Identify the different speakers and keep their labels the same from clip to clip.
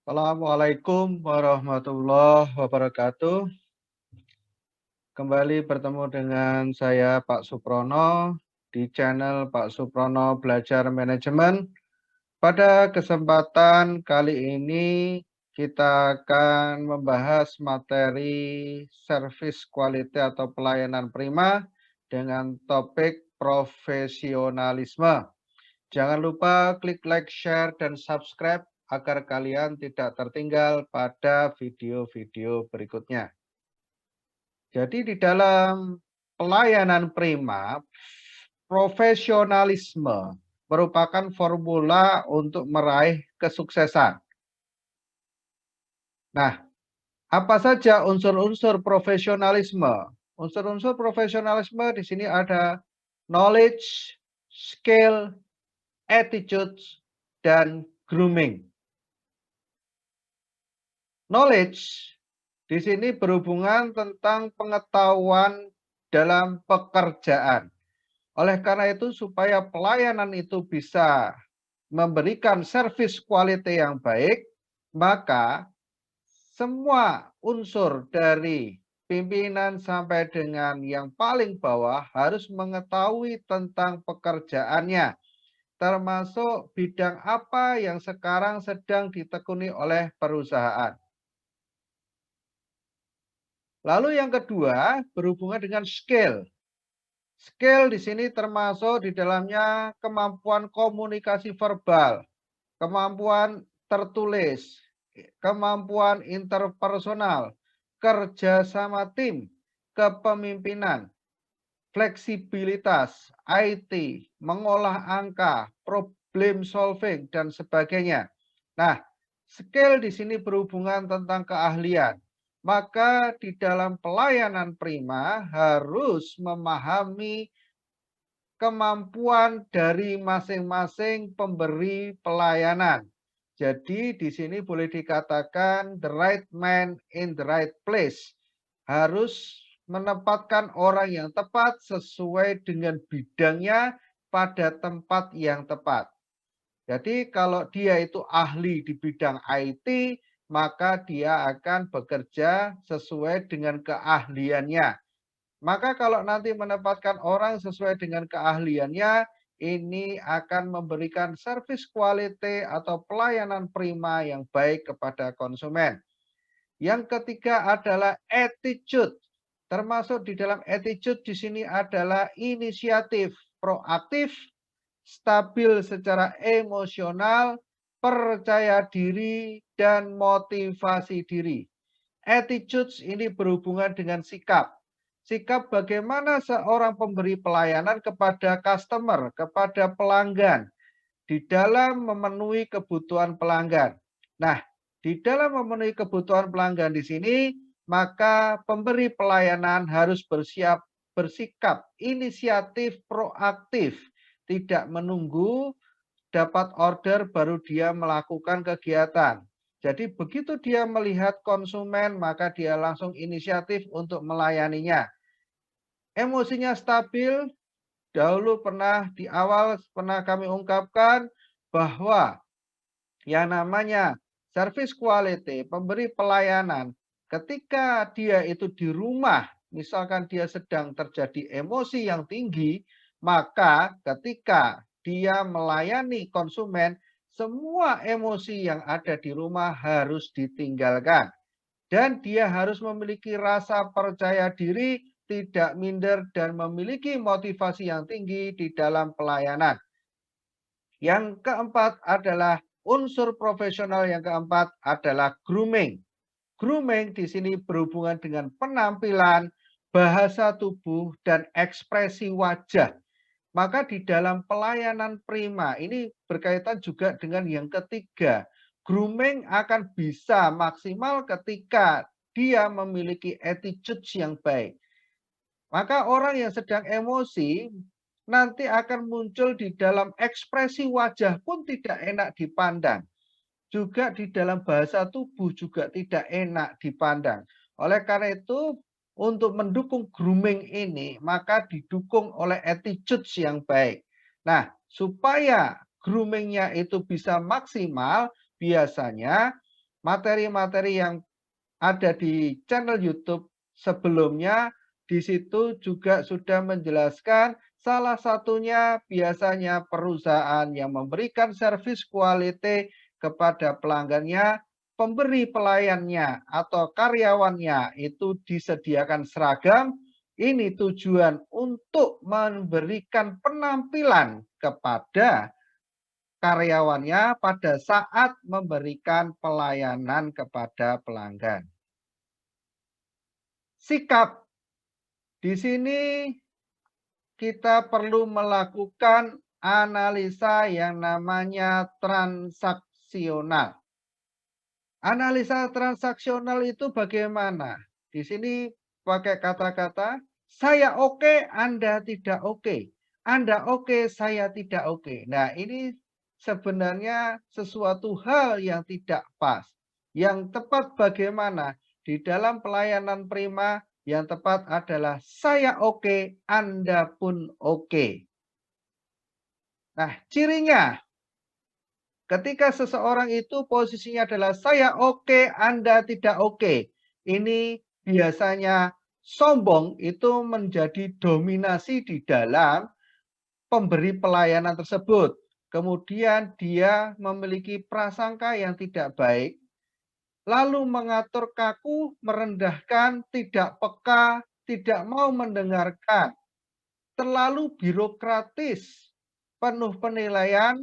Speaker 1: Assalamualaikum warahmatullahi wabarakatuh. Kembali bertemu dengan saya Pak Suprono di channel Pak Suprono Belajar Manajemen. Pada kesempatan kali ini kita akan membahas materi service quality atau pelayanan prima dengan topik profesionalisme. Jangan lupa klik like, share, dan subscribe agar kalian tidak tertinggal pada video-video berikutnya. Jadi di dalam pelayanan prima, profesionalisme merupakan formula untuk meraih kesuksesan. Nah, apa saja unsur-unsur profesionalisme? Unsur-unsur profesionalisme di sini ada knowledge, skill, attitude, dan grooming. Knowledge di sini berhubungan tentang pengetahuan dalam pekerjaan. Oleh karena itu, supaya pelayanan itu bisa memberikan service quality yang baik, maka semua unsur dari pimpinan sampai dengan yang paling bawah harus mengetahui tentang pekerjaannya, termasuk bidang apa yang sekarang sedang ditekuni oleh perusahaan. Lalu yang kedua berhubungan dengan skill. Skill di sini termasuk di dalamnya kemampuan komunikasi verbal, kemampuan tertulis, kemampuan interpersonal, kerja sama tim, kepemimpinan, fleksibilitas, IT, mengolah angka, problem solving, dan sebagainya. Nah, skill di sini berhubungan tentang keahlian. Maka di dalam pelayanan prima harus memahami kemampuan dari masing-masing pemberi pelayanan. Jadi di sini boleh dikatakan the right man in the right place. Harus menempatkan orang yang tepat sesuai dengan bidangnya pada tempat yang tepat. Jadi kalau dia itu ahli di bidang IT, maka dia akan bekerja sesuai dengan keahliannya. Maka kalau nanti menempatkan orang sesuai dengan keahliannya, ini akan memberikan service quality atau pelayanan prima yang baik kepada konsumen. Yang ketiga adalah attitude. Termasuk di dalam attitude di sini adalah inisiatif, proaktif, stabil secara emosional, percaya diri, dan motivasi diri. Attitudes ini berhubungan dengan sikap. Sikap bagaimana seorang pemberi pelayanan kepada customer, kepada pelanggan, di dalam memenuhi kebutuhan pelanggan. Nah, di dalam memenuhi kebutuhan pelanggan di sini, maka pemberi pelayanan harus bersikap inisiatif, proaktif, tidak menunggu dapat order baru dia melakukan kegiatan. Jadi begitu dia melihat konsumen, maka dia langsung inisiatif untuk melayaninya. Emosinya stabil, dahulu di awal pernah kami ungkapkan bahwa yang namanya service quality, pemberi pelayanan, ketika dia itu di rumah, misalkan dia sedang terjadi emosi yang tinggi, maka ketika dia melayani konsumen, semua emosi yang ada di rumah harus ditinggalkan. Dan dia harus memiliki rasa percaya diri, tidak minder, dan memiliki motivasi yang tinggi di dalam pelayanan. Yang keempat adalah unsur profesional yang keempat adalah grooming. Grooming di sini berhubungan dengan penampilan, bahasa tubuh, dan ekspresi wajah. Maka di dalam pelayanan prima ini berkaitan juga dengan yang ketiga. Grooming akan bisa maksimal ketika dia memiliki attitude yang baik. Maka orang yang sedang emosi nanti akan muncul di dalam ekspresi wajah pun tidak enak dipandang. Juga di dalam bahasa tubuh juga tidak enak dipandang. Oleh karena itu, untuk mendukung grooming ini, maka didukung oleh attitude yang baik. Nah, supaya groomingnya itu bisa maksimal, biasanya materi-materi yang ada di channel YouTube sebelumnya, di situ juga sudah menjelaskan salah satunya biasanya perusahaan yang memberikan servis quality kepada pelanggannya, pemberi pelayannya atau karyawannya itu disediakan seragam. Ini tujuan untuk memberikan penampilan kepada karyawannya pada saat memberikan pelayanan kepada pelanggan. Sikap. Di sini kita perlu melakukan analisa yang namanya transaksional. Analisa transaksional itu bagaimana? Di sini pakai kata-kata, saya oke, Anda tidak oke. Anda oke, saya tidak oke. Nah, ini sebenarnya sesuatu hal yang tidak pas. Yang tepat bagaimana? Di dalam pelayanan prima, yang tepat adalah saya oke, Anda pun oke. Nah, cirinya ketika seseorang itu posisinya adalah saya oke, Anda tidak oke. Ini biasanya sombong itu menjadi dominasi di dalam pemberi pelayanan tersebut. Kemudian dia memiliki prasangka yang tidak baik, lalu mengatur kaku, merendahkan, tidak peka, tidak mau mendengarkan, terlalu birokratis, penuh penilaian,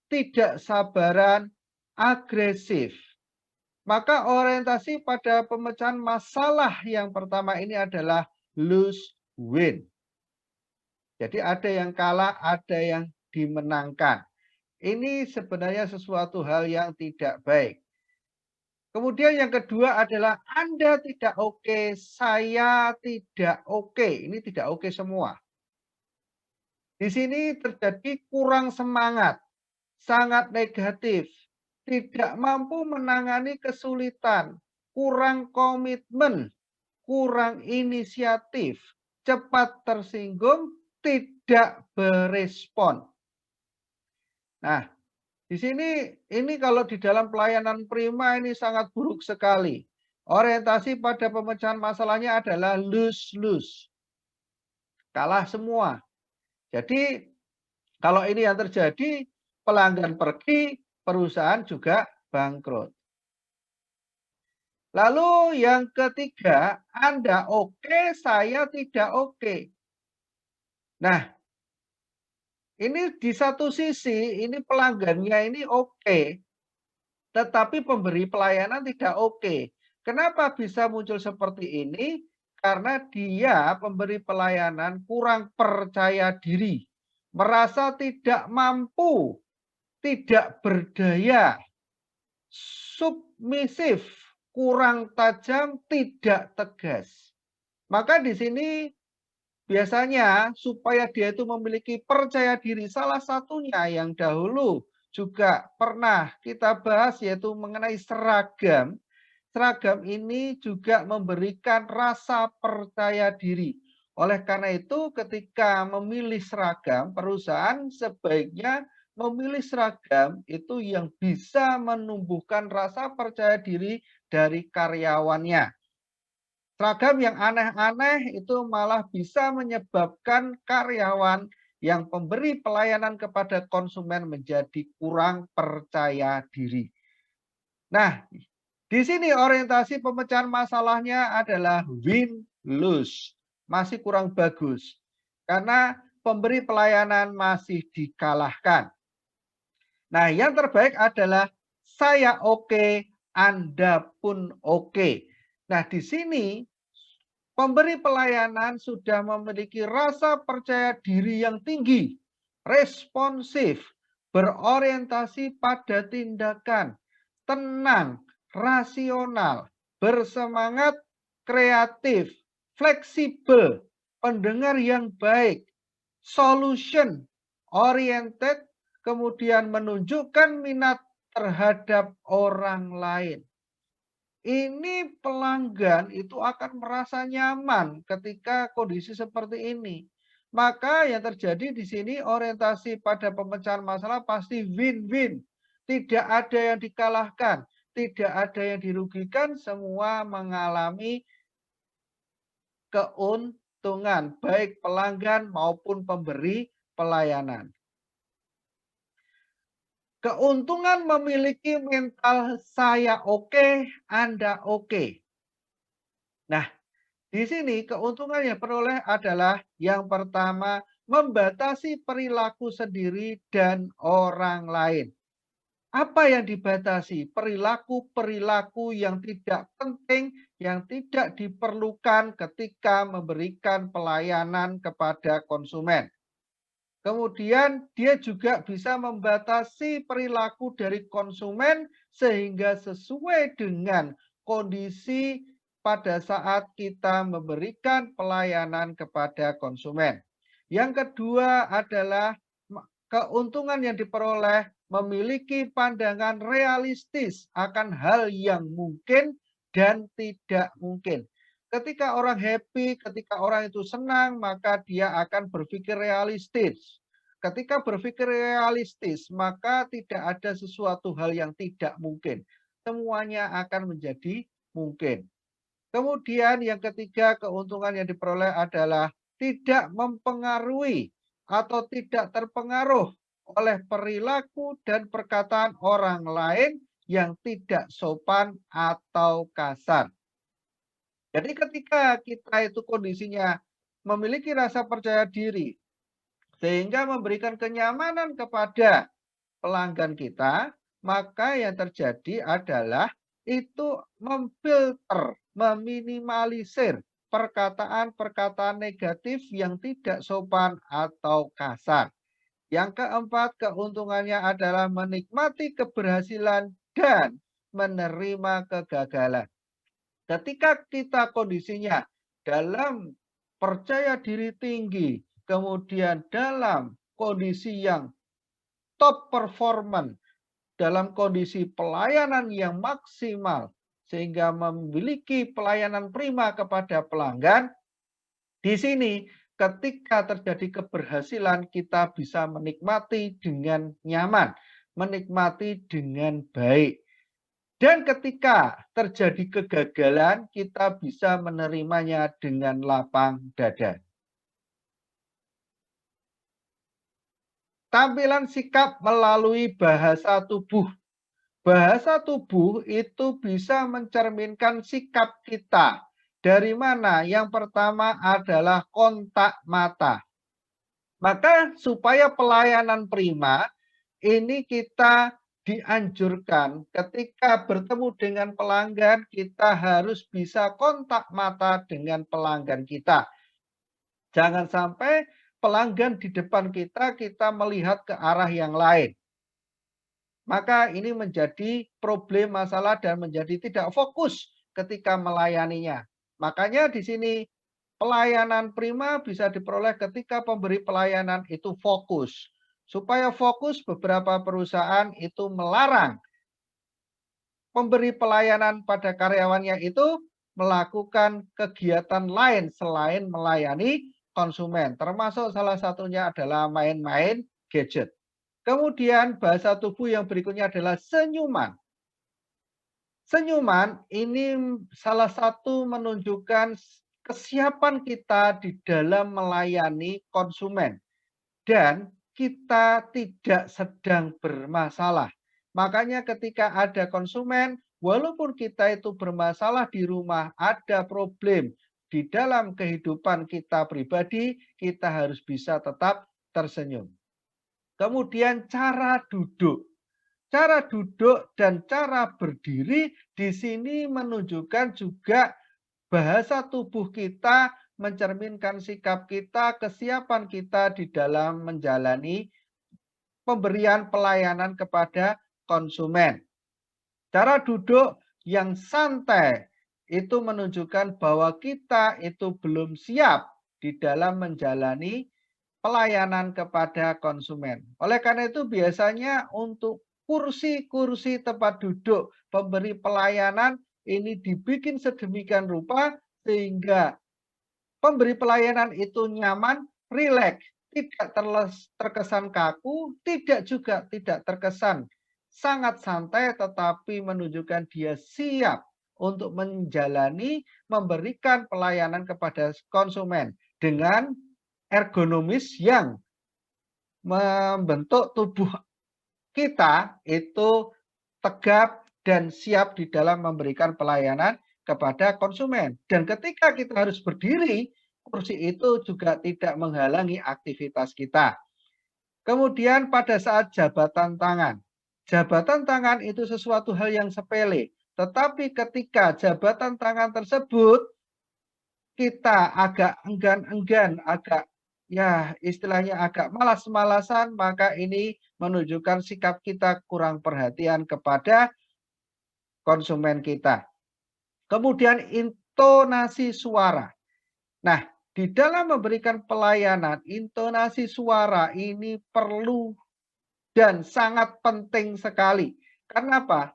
Speaker 1: tidak sabaran, agresif. Maka orientasi pada pemecahan masalah yang pertama ini adalah lose win. Jadi ada yang kalah, ada yang dimenangkan. Ini sebenarnya sesuatu hal yang tidak baik. Kemudian yang kedua adalah Anda tidak oke, saya tidak oke. Ini tidak oke semua. Di sini terjadi kurang semangat, sangat negatif, tidak mampu menangani kesulitan, kurang komitmen, kurang inisiatif, cepat tersinggung, tidak berespon. Nah, di sini ini kalau di dalam pelayanan prima ini sangat buruk sekali. Orientasi pada pemecahan masalahnya adalah lose-lose. Kalah semua. Jadi kalau ini yang terjadi, pelanggan pergi, perusahaan juga bangkrut. Lalu yang ketiga, Anda oke, saya tidak oke. Nah, ini di satu sisi, ini pelanggannya ini oke, tetapi pemberi pelayanan tidak oke. Kenapa bisa muncul seperti ini? Karena dia pemberi pelayanan kurang percaya diri, merasa tidak mampu, tidak berdaya, submisif, kurang tajam, tidak tegas. Maka di sini biasanya supaya dia itu memiliki percaya diri, salah satunya yang dahulu juga pernah kita bahas yaitu mengenai seragam. Seragam ini juga memberikan rasa percaya diri. Oleh karena itu ketika memilih seragam, perusahaan sebaiknya memilih seragam itu yang bisa menumbuhkan rasa percaya diri dari karyawannya. Seragam yang aneh-aneh itu malah bisa menyebabkan karyawan yang memberi pelayanan kepada konsumen menjadi kurang percaya diri. Nah, di sini orientasi pemecahan masalahnya adalah win-lose. Masih kurang bagus. Karena pemberi pelayanan masih dikalahkan. Nah, yang terbaik adalah saya oke, Anda pun oke. Nah, di sini pemberi pelayanan sudah memiliki rasa percaya diri yang tinggi, responsif, berorientasi pada tindakan, tenang, rasional, bersemangat, kreatif, fleksibel, pendengar yang baik, solution oriented, kemudian menunjukkan minat terhadap orang lain. Ini pelanggan itu akan merasa nyaman ketika kondisi seperti ini. Maka yang terjadi di sini orientasi pada pemecahan masalah pasti win-win. Tidak ada yang dikalahkan, tidak ada yang dirugikan, semua mengalami keuntungan, baik pelanggan maupun pemberi pelayanan. Keuntungan memiliki mental saya oke, Anda oke. Nah, di sini keuntungan yang peroleh adalah yang pertama, membatasi perilaku sendiri dan orang lain. Apa yang dibatasi? Perilaku-perilaku yang tidak penting, yang tidak diperlukan ketika memberikan pelayanan kepada konsumen. Kemudian dia juga bisa membatasi perilaku dari konsumen sehingga sesuai dengan kondisi pada saat kita memberikan pelayanan kepada konsumen. Yang kedua adalah keuntungan yang diperoleh memiliki pandangan realistis akan hal yang mungkin dan tidak mungkin. Ketika orang happy, ketika orang itu senang, maka dia akan berpikir realistis. Ketika berpikir realistis, maka tidak ada sesuatu hal yang tidak mungkin. Semuanya akan menjadi mungkin. Kemudian yang ketiga, keuntungan yang diperoleh adalah tidak mempengaruhi atau tidak terpengaruh oleh perilaku dan perkataan orang lain yang tidak sopan atau kasar. Jadi ketika kita itu kondisinya memiliki rasa percaya diri, sehingga memberikan kenyamanan kepada pelanggan kita, maka yang terjadi adalah itu memfilter, meminimalisir perkataan-perkataan negatif yang tidak sopan atau kasar. Yang keempat, keuntungannya adalah menikmati keberhasilan dan menerima kegagalan. Ketika kita kondisinya dalam percaya diri tinggi, kemudian dalam kondisi yang top performance, dalam kondisi pelayanan yang maksimal, sehingga memiliki pelayanan prima kepada pelanggan, di sini ketika terjadi keberhasilan kita bisa menikmati dengan nyaman, menikmati dengan baik. Dan ketika terjadi kegagalan, kita bisa menerimanya dengan lapang dada. Tampilan sikap melalui bahasa tubuh. Bahasa tubuh itu bisa mencerminkan sikap kita. Dari mana? Yang pertama adalah kontak mata. Maka supaya pelayanan prima, ini kita dianjurkan ketika bertemu dengan pelanggan, kita harus bisa kontak mata dengan pelanggan kita. Jangan sampai pelanggan di depan kita, kita melihat ke arah yang lain. Maka ini menjadi problem masalah dan menjadi tidak fokus ketika melayaninya. Makanya di sini pelayanan prima bisa diperoleh ketika pemberi pelayanan itu fokus. Supaya fokus, beberapa perusahaan itu melarang pemberi pelayanan pada karyawannya itu melakukan kegiatan lain selain melayani konsumen. Termasuk salah satunya adalah main-main gadget. Kemudian bahasa tubuh yang berikutnya adalah senyuman. Senyuman ini salah satu menunjukkan kesiapan kita di dalam melayani konsumen. Dan kita tidak sedang bermasalah. Makanya ketika ada konsumen, walaupun kita itu bermasalah di rumah, ada problem di dalam kehidupan kita pribadi, kita harus bisa tetap tersenyum. Kemudian cara duduk. Cara duduk dan cara berdiri di sini menunjukkan juga bahasa tubuh kita mencerminkan sikap kita, kesiapan kita di dalam menjalani pemberian pelayanan kepada konsumen. Cara duduk yang santai itu menunjukkan bahwa kita itu belum siap di dalam menjalani pelayanan kepada konsumen. Oleh karena itu biasanya untuk kursi-kursi tempat duduk pemberi pelayanan ini dibikin sedemikian rupa sehingga pemberi pelayanan itu nyaman, rileks, tidak terkesan kaku, tidak juga tidak terkesan sangat santai tetapi menunjukkan dia siap untuk menjalani, memberikan pelayanan kepada konsumen dengan ergonomis yang membentuk tubuh kita itu tegap dan siap di dalam memberikan pelayanan kepada konsumen. Dan ketika kita harus berdiri, kursi itu juga tidak menghalangi aktivitas kita. Kemudian pada saat jabatan tangan itu sesuatu hal yang sepele. Tetapi ketika jabatan tangan tersebut kita agak enggan-enggan, agak ya istilahnya agak malas-malasan, maka ini menunjukkan sikap kita kurang perhatian kepada konsumen kita. Kemudian intonasi suara. Nah, di dalam memberikan pelayanan, intonasi suara ini perlu dan sangat penting sekali. Karena apa?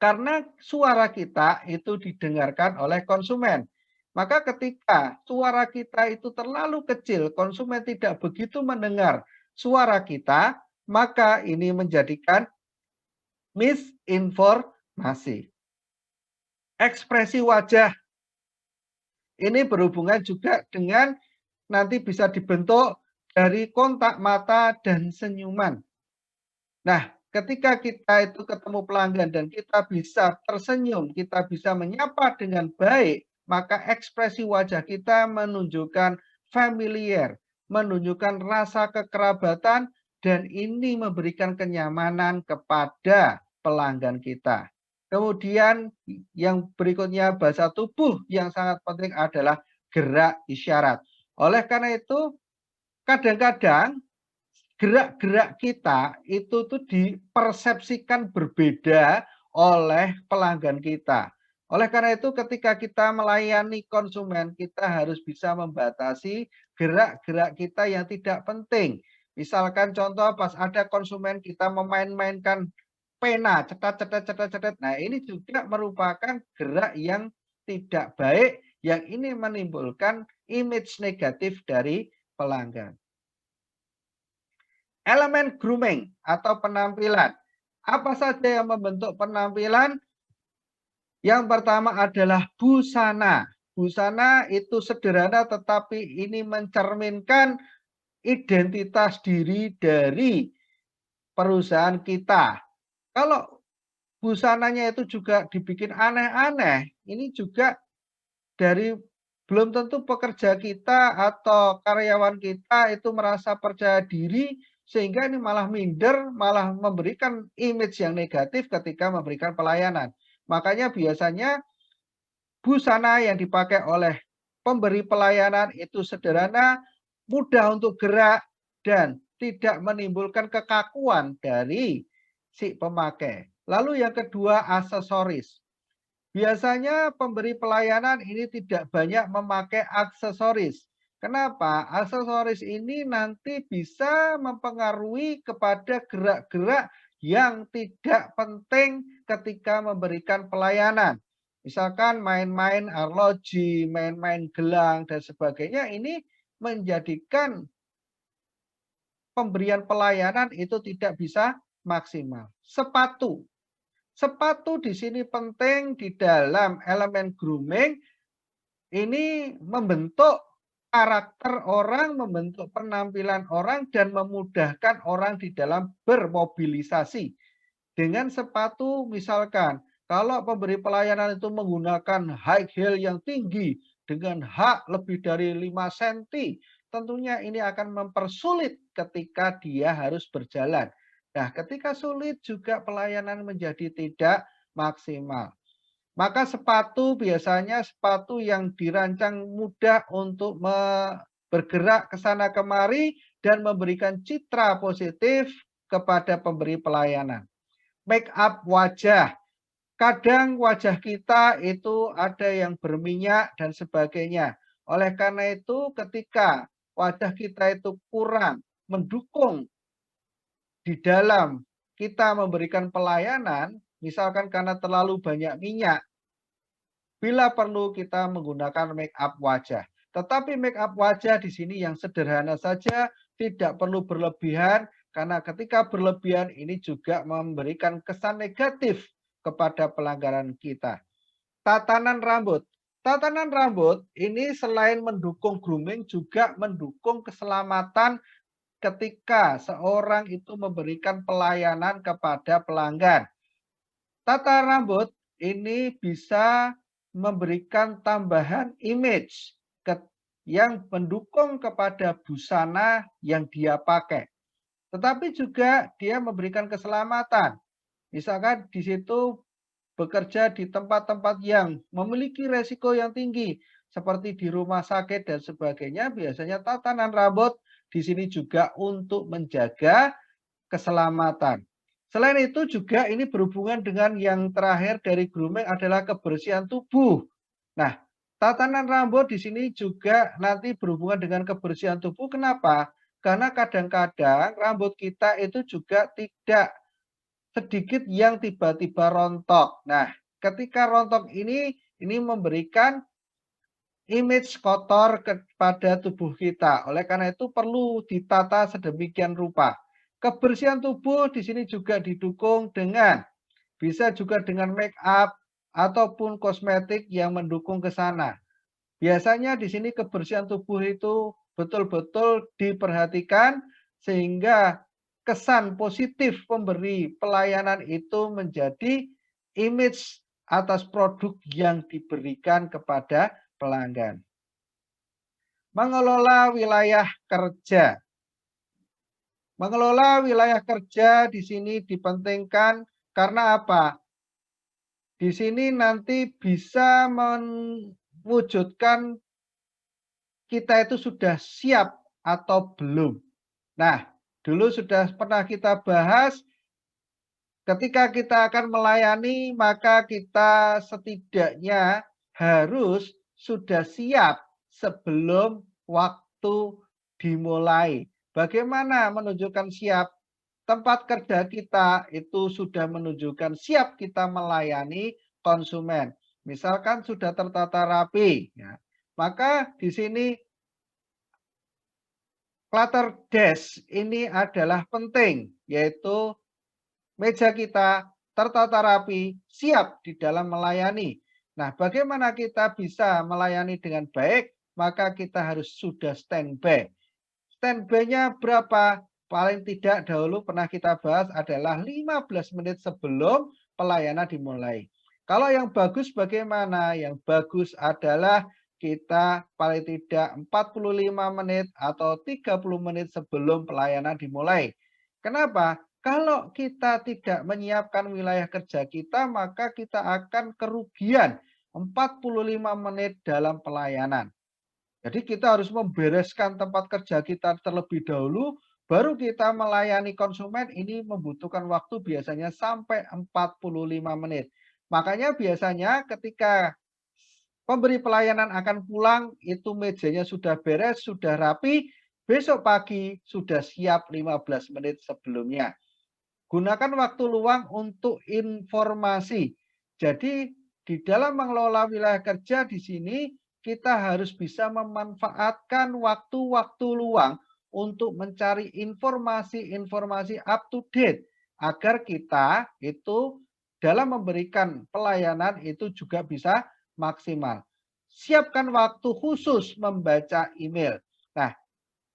Speaker 1: Karena suara kita itu didengarkan oleh konsumen. Maka ketika suara kita itu terlalu kecil, konsumen tidak begitu mendengar suara kita, maka ini menjadikan misinformasi. Ekspresi wajah ini berhubungan juga dengan nanti bisa dibentuk dari kontak mata dan senyuman. Nah, ketika kita itu ketemu pelanggan dan kita bisa tersenyum, kita bisa menyapa dengan baik, maka ekspresi wajah kita menunjukkan familiar, menunjukkan rasa kekerabatan, dan ini memberikan kenyamanan kepada pelanggan kita. Kemudian yang berikutnya bahasa tubuh yang sangat penting adalah gerak isyarat. Oleh karena itu, kadang-kadang gerak-gerak kita itu tuh dipersepsikan berbeda oleh pelanggan kita. Oleh karena itu ketika kita melayani konsumen, kita harus bisa membatasi gerak-gerak kita yang tidak penting. Misalkan contoh pas ada konsumen kita memain-mainkan pena, cetat-cetat. Nah, ini juga merupakan gerak yang tidak baik, yang ini menimbulkan image negatif dari pelanggan. Elemen grooming atau penampilan. Apa saja yang membentuk penampilan? Yang pertama adalah busana. Busana itu sederhana tetapi ini mencerminkan identitas diri dari perusahaan kita. Kalau busananya itu juga dibikin aneh-aneh, ini juga dari belum tentu pekerja kita atau karyawan kita itu merasa percaya diri sehingga ini malah minder, malah memberikan image yang negatif ketika memberikan pelayanan. Makanya biasanya busana yang dipakai oleh pemberi pelayanan itu sederhana, mudah untuk gerak, dan tidak menimbulkan kekakuan dari si pemakai. Lalu yang kedua, aksesoris. Biasanya pemberi pelayanan ini tidak banyak memakai aksesoris. Kenapa? Aksesoris ini nanti bisa mempengaruhi kepada gerak-gerak yang tidak penting ketika memberikan pelayanan. Misalkan main-main arloji, main-main gelang, dan sebagainya, ini menjadikan pemberian pelayanan itu tidak bisa maksimal. Sepatu. Sepatu di sini penting di dalam elemen grooming, ini membentuk karakter orang, membentuk penampilan orang, dan memudahkan orang di dalam bermobilisasi. Dengan sepatu misalkan, kalau pemberi pelayanan itu menggunakan high heel yang tinggi, dengan hak lebih dari 5 cm, tentunya ini akan mempersulit ketika dia harus berjalan. Nah, ketika sulit juga pelayanan menjadi tidak maksimal. Maka sepatu biasanya sepatu yang dirancang mudah untuk bergerak ke sana kemari dan memberikan citra positif kepada pemberi pelayanan. Make up wajah. Kadang wajah kita itu ada yang berminyak dan sebagainya. Oleh karena itu ketika wajah kita itu kurang mendukung di dalam kita memberikan pelayanan, misalkan karena terlalu banyak minyak, bila perlu kita menggunakan make up wajah. Tetapi make up wajah di sini yang sederhana saja, tidak perlu berlebihan, karena ketika berlebihan ini juga memberikan kesan negatif kepada pelanggaran kita. Tatanan rambut. Tatanan rambut ini selain mendukung grooming juga mendukung keselamatan ketika seorang itu memberikan pelayanan kepada pelanggan. Tata rambut ini bisa memberikan tambahan image yang mendukung kepada busana yang dia pakai. Tetapi juga dia memberikan keselamatan. Misalkan di situ bekerja di tempat-tempat yang memiliki resiko yang tinggi, seperti di rumah sakit dan sebagainya, biasanya tatanan rambut di sini juga untuk menjaga keselamatan. Selain itu juga ini berhubungan dengan yang terakhir dari grooming adalah kebersihan tubuh. Nah, tatanan rambut di sini juga nanti berhubungan dengan kebersihan tubuh. Kenapa? Karena kadang-kadang rambut kita itu juga tidak sedikit yang tiba-tiba rontok. Nah, ketika rontok ini memberikan image kotor kepada tubuh kita. Oleh karena itu perlu ditata sedemikian rupa. Kebersihan tubuh di sini juga didukung dengan bisa juga dengan make up ataupun kosmetik yang mendukung ke sana. Biasanya di sini kebersihan tubuh itu betul-betul diperhatikan sehingga kesan positif pemberi pelayanan itu menjadi image atas produk yang diberikan kepada pelanggan. Mengelola wilayah kerja. Mengelola wilayah kerja di sini dipentingkan karena apa? Di sini nanti bisa mewujudkan kita itu sudah siap atau belum. Nah, dulu sudah pernah kita bahas ketika kita akan melayani maka kita setidaknya harus sudah siap sebelum waktu dimulai. Bagaimana menunjukkan siap? Tempat kerja kita itu sudah menunjukkan siap kita melayani konsumen. Misalkan sudah tertata rapi, ya, maka di sini clutter desk ini adalah penting, yaitu meja kita tertata rapi, siap di dalam melayani. Nah, bagaimana kita bisa melayani dengan baik? Maka kita harus sudah standby. Standby-nya berapa? Paling tidak dahulu pernah kita bahas adalah 15 menit sebelum pelayanan dimulai. Kalau yang bagus bagaimana? Yang bagus adalah kita paling tidak 45 menit atau 30 menit sebelum pelayanan dimulai. Kenapa? Kalau kita tidak menyiapkan wilayah kerja kita, maka kita akan kerugian 45 menit dalam pelayanan. Jadi kita harus membereskan tempat kerja kita terlebih dahulu, baru kita melayani konsumen. Ini membutuhkan waktu biasanya sampai 45 menit. Makanya biasanya ketika pemberi pelayanan akan pulang, itu mejanya sudah beres, sudah rapi, besok pagi sudah siap 15 menit sebelumnya. Gunakan waktu luang untuk informasi. Jadi di dalam mengelola wilayah kerja di sini kita harus bisa memanfaatkan waktu-waktu luang untuk mencari informasi-informasi up to date agar kita itu dalam memberikan pelayanan itu juga bisa maksimal. Siapkan waktu khusus membaca email. Nah,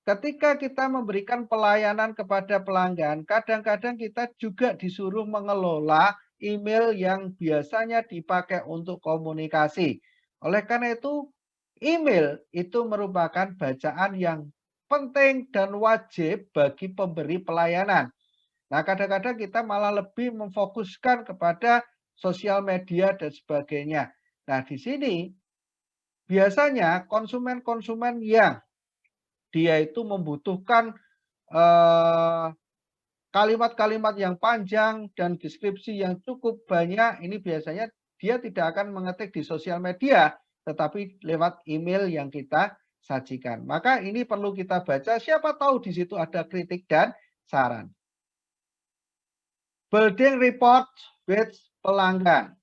Speaker 1: ketika kita memberikan pelayanan kepada pelanggan, kadang-kadang kita juga disuruh mengelola email yang biasanya dipakai untuk komunikasi. Oleh karena itu, email itu merupakan bacaan yang penting dan wajib bagi pemberi pelayanan. Nah, kadang-kadang kita malah lebih memfokuskan kepada sosial media dan sebagainya. Nah, di sini biasanya konsumen-konsumen yang dia itu membutuhkan kalimat-kalimat yang panjang dan deskripsi yang cukup banyak. Ini biasanya dia tidak akan mengetik di sosial media, tetapi lewat email yang kita sajikan. Maka ini perlu kita baca, siapa tahu di situ ada kritik dan saran. Building report with pelanggan.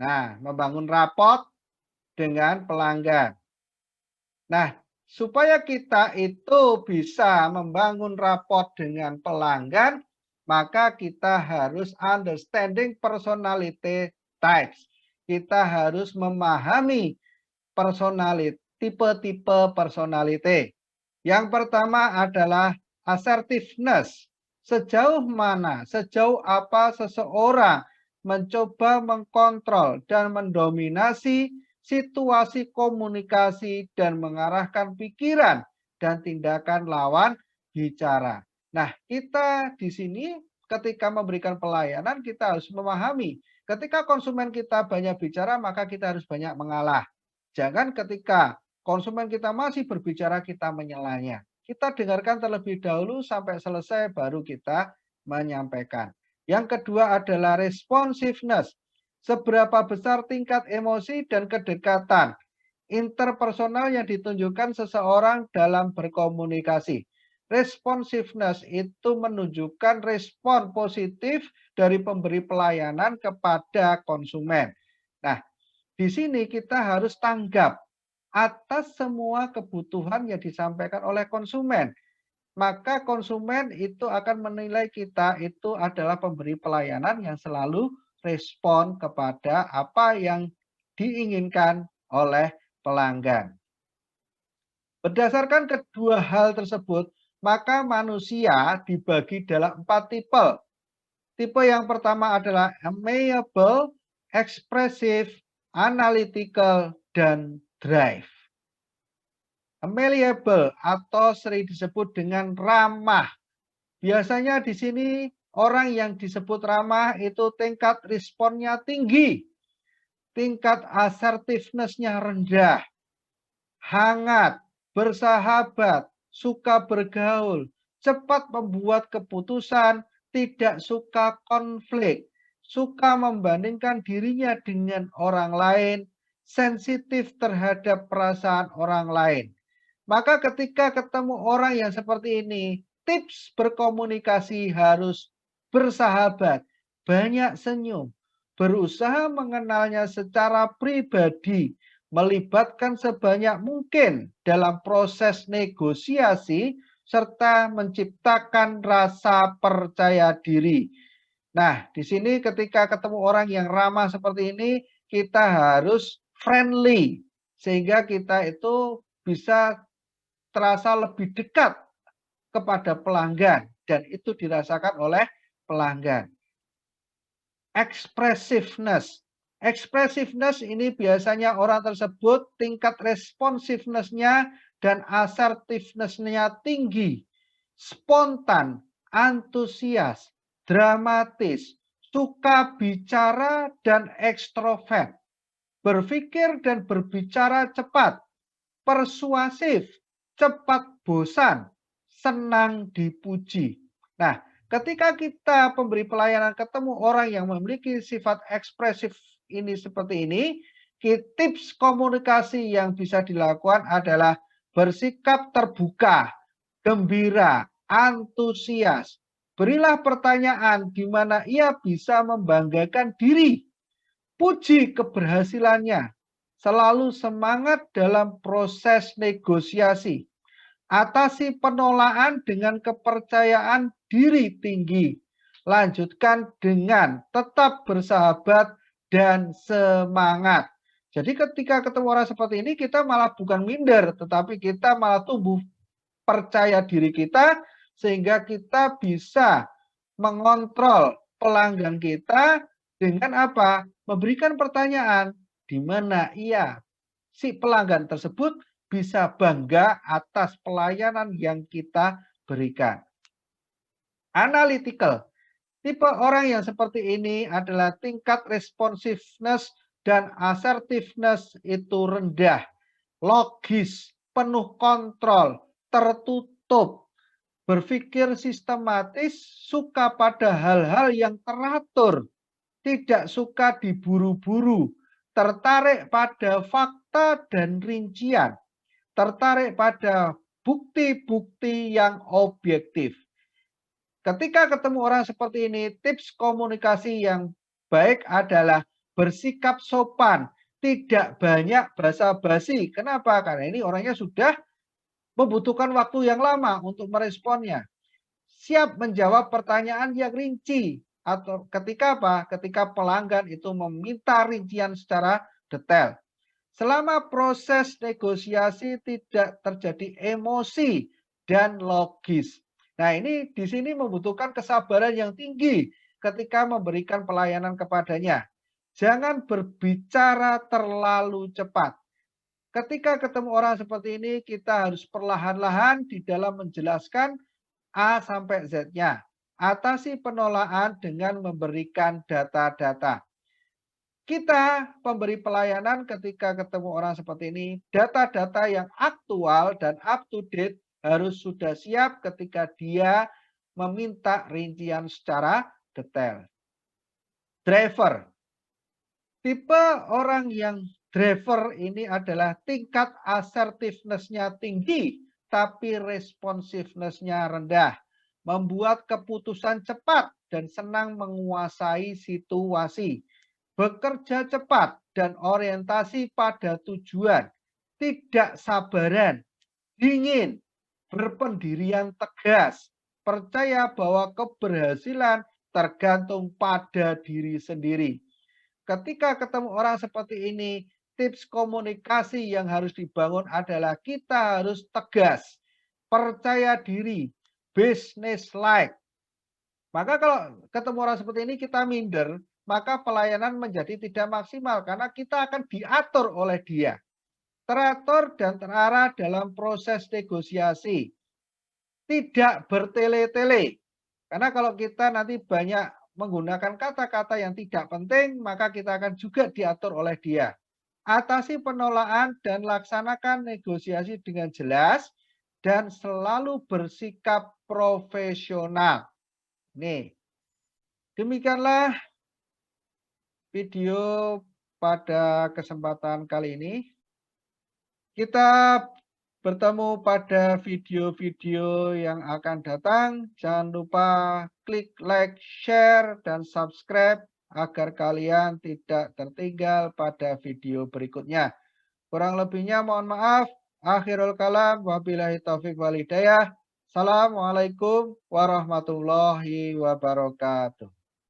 Speaker 1: Nah, membangun raport dengan pelanggan. Nah, supaya kita itu bisa membangun raport dengan pelanggan, maka kita harus understanding personality types. Kita harus memahami personality, tipe-tipe personality. Yang pertama adalah assertiveness. Sejauh mana, sejauh apa seseorang mencoba mengkontrol dan mendominasi situasi komunikasi dan mengarahkan pikiran dan tindakan lawan bicara. Nah, kita di sini ketika memberikan pelayanan kita harus memahami ketika konsumen kita banyak bicara maka kita harus banyak mengalah. Jangan ketika konsumen kita masih berbicara kita menyelanya. Kita dengarkan terlebih dahulu sampai selesai baru kita menyampaikan. Yang kedua adalah responsiveness. Seberapa besar tingkat emosi dan kedekatan interpersonal yang ditunjukkan seseorang dalam berkomunikasi. Responsiveness itu menunjukkan respon positif dari pemberi pelayanan kepada konsumen. Nah, di sini kita harus tanggap atas semua kebutuhan yang disampaikan oleh konsumen. Maka konsumen itu akan menilai kita itu adalah pemberi pelayanan yang selalu respon kepada apa yang diinginkan oleh pelanggan. Berdasarkan kedua hal tersebut, maka manusia dibagi dalam 4 tipe. Tipe yang pertama adalah amiable, expressive, analytical, dan drive. Amiable atau sering disebut dengan ramah. Biasanya di sini orang yang disebut ramah itu tingkat responnya tinggi, tingkat assertiveness-nya rendah, hangat, bersahabat, suka bergaul, cepat membuat keputusan, tidak suka konflik, suka membandingkan dirinya dengan orang lain, sensitif terhadap perasaan orang lain. Maka ketika ketemu orang yang seperti ini, tips berkomunikasi harus bersahabat, banyak senyum, berusaha mengenalnya secara pribadi, melibatkan sebanyak mungkin dalam proses negosiasi, serta menciptakan rasa percaya diri. Nah, di sini ketika ketemu orang yang ramah seperti ini, kita harus friendly, sehingga kita itu bisa terasa lebih dekat kepada pelanggan dan itu dirasakan oleh pelanggan. Expressiveness. Expressiveness ini biasanya orang tersebut tingkat responsiveness-nya dan assertiveness-nya tinggi, spontan, antusias, dramatis, suka bicara dan ekstrovert, berpikir dan berbicara cepat, persuasif, cepat bosan, senang dipuji. Nah, ketika kita pemberi pelayanan ketemu orang yang memiliki sifat ekspresif ini seperti ini, tips komunikasi yang bisa dilakukan adalah bersikap terbuka, gembira, antusias. Berilah pertanyaan di mana ia bisa membanggakan diri, puji keberhasilannya, selalu semangat dalam proses negosiasi. Atasi penolakan dengan kepercayaan diri tinggi. Lanjutkan dengan tetap bersahabat dan semangat. Jadi ketika ketemu orang seperti ini kita malah bukan minder, tetapi kita malah tumbuh percaya diri kita sehingga kita bisa mengontrol pelanggan kita dengan apa? Memberikan pertanyaan di mana si pelanggan tersebut bisa bangga atas pelayanan yang kita berikan. Analytical. Tipe orang yang seperti ini adalah tingkat responsiveness dan assertiveness itu rendah, logis, penuh kontrol, tertutup, berpikir sistematis, suka pada hal-hal yang teratur, tidak suka diburu-buru, tertarik pada fakta dan rincian, tertarik pada bukti-bukti yang objektif. Ketika ketemu orang seperti ini, tips komunikasi yang baik adalah bersikap sopan, tidak banyak basa-basi. Kenapa? Karena ini orangnya sudah membutuhkan waktu yang lama untuk meresponnya. Siap menjawab pertanyaan yang rinci atau ketika apa? Ketika pelanggan itu meminta rincian secara detail. Selama proses negosiasi tidak terjadi emosi dan logis. Nah, ini di sini membutuhkan kesabaran yang tinggi ketika memberikan pelayanan kepadanya. Jangan berbicara terlalu cepat. Ketika ketemu orang seperti ini, kita harus perlahan-lahan di dalam menjelaskan A sampai Z-nya. Atasi penolakan dengan memberikan data-data. Kita pemberi pelayanan ketika ketemu orang seperti ini, data-data yang aktual dan up to date harus sudah siap ketika dia meminta rincian secara detail. Driver. Tipe orang yang driver ini adalah tingkat assertiveness-nya tinggi, tapi responsiveness-nya rendah. Membuat keputusan cepat dan senang menguasai situasi. Bekerja cepat dan orientasi pada tujuan. Tidak sabaran, dingin, berpendirian tegas. Percaya bahwa keberhasilan tergantung pada diri sendiri. Ketika ketemu orang seperti ini, tips komunikasi yang harus dibangun adalah kita harus tegas, percaya diri, business like. Maka kalau ketemu orang seperti ini kita minder, maka pelayanan menjadi tidak maksimal karena kita akan diatur oleh dia. Teratur dan terarah dalam proses negosiasi. Tidak bertele-tele. Karena kalau kita nanti banyak menggunakan kata-kata yang tidak penting, maka kita akan juga diatur oleh dia. Atasi penolakan dan laksanakan negosiasi dengan jelas dan selalu bersikap profesional. Nih, demikianlah video pada kesempatan kali ini. Kita bertemu pada video-video yang akan datang. Jangan lupa klik like, share, dan subscribe agar kalian tidak tertinggal pada video berikutnya. Kurang lebihnya mohon maaf. Akhirul kalam, wabillahi taufik walhidayah. Assalamualaikum warahmatullahi wabarakatuh.